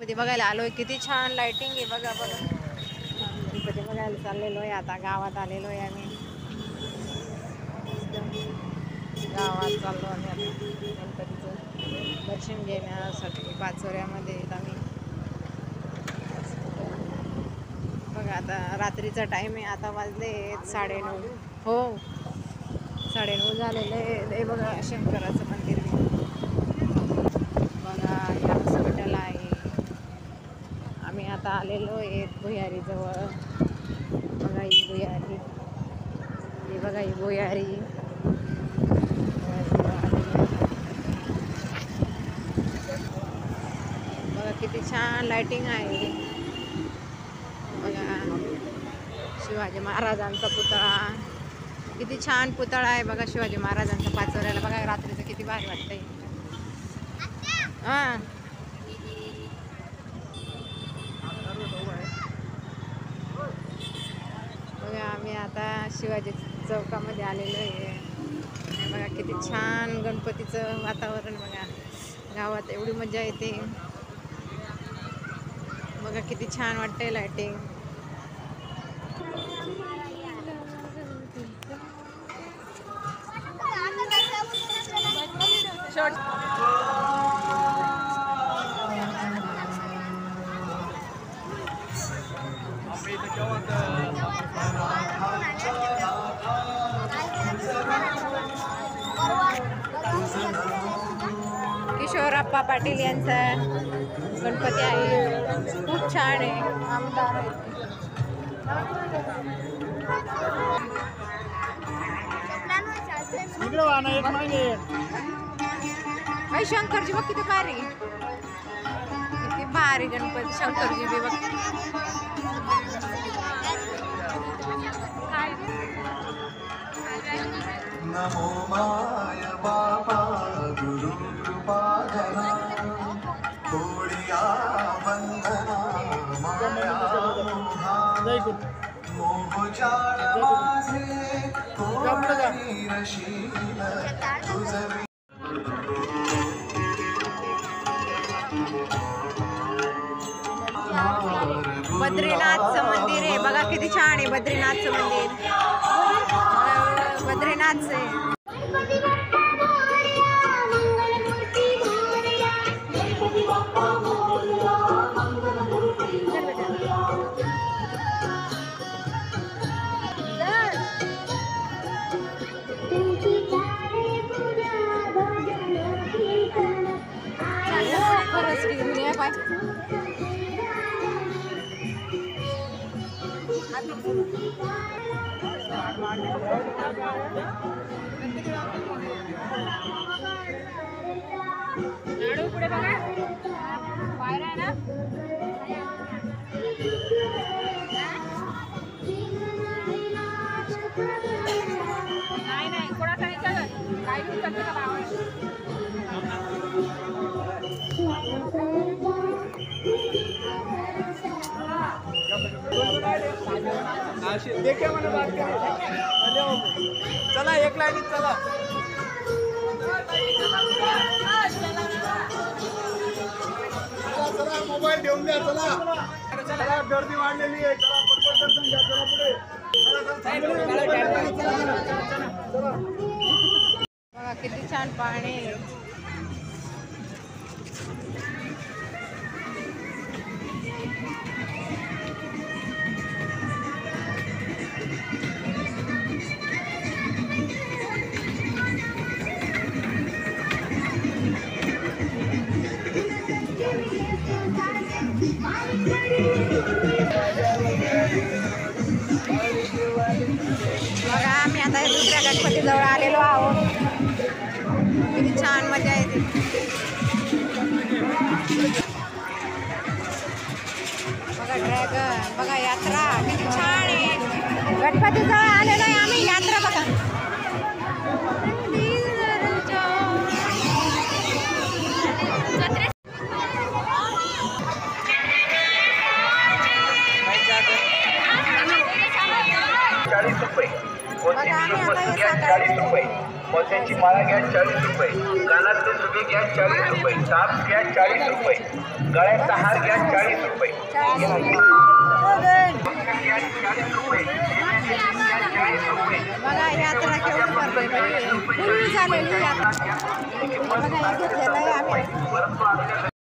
गणपती बघायला आलोय. किती छान लाइटिंग आहे बघा बघा. गणपती बघायला चाललेलो आहे. आता गावात आलेलो आहे आम्ही. गावात चाललो आम्ही आता गणपतीचं दर्शन घेण्यासाठी. पाचोऱ्यामध्ये आम्ही बघा. आता रात्रीचा टाइम आहे. आता वाजले 9:30. हो 9:30 झालेलं आहे. बघा शंकराचं मंदिर बघा. हे हॉस्पिटल आहे. आम्ही आता आलेलो आहे भुयारी जवळ. बघा ही भुयारी. हे बघा ही भुयारी. बघा किती छान लाइटिंग आहे बघा. शिवाजी महाराजांचा पुतळा. किती छान पुतळा आहे बघा शिवाजी महाराजांचा पाचोऱ्याला. बघा रात्रीचं किती भारी वाटतंय. हां बघा आम्ही आता शिवाजी चौकामध्ये आलेलो आहे. बघा किती छान गणपतीचं वातावरण बघा. गावात एवढी मजा येते बघा. किती छान वाटतंय लाइटिंग. किशोरप्पा पाटील यांचा गणपती आहे. खूप छान आहे. आमदार आहे. शंकरजी बघ किती भारी. किती भारी गणपती शंकरजी बी बघ. नमो माय बाबा गुरु कृपाधना कोडिया वंदना माया मोहजाळ माझे कोणी रशील तुझं. बद्रीनाथचं मंदिर आहे बघा. किती छान आहे बद्रीनाथचं मंदिर. बद्रीनाथचं आहे. पुढे बघा बाहेर आहे ना. नाही कोणाचा नाही चालत. काय करते का बाबा. चला एक लाईनीत चला. चला मोबाईल घेऊन द्या. चला गर्दी वाढलेली आहे. चला पटपट दर्शन घ्या. चला बघा किती छान पाणी. बघा आम्ही आता दुसऱ्या गणपतीजवळ आलेलो आहोत. किती छान मजा येते. बघा ड्रॅगन. बघा यात्रा किती छान आहे. गणपतीजवळ आलेलो आहे आम्ही. यात्रा बघा. ₹40 बघा आम्ही आता 40 रुपये मोत्यांची माळा घ्या 40 रुपये, कानातले झुगे घ्या 40 रुपये, टाप्स घ्या 40 रुपये, गळ्याचा हार घ्या 40 रुपये, बघा यात्रा केवढी भरली बाई, पूर्वी झालेली यात्रा. बघा हे घेतलेलं आहे आम्ही.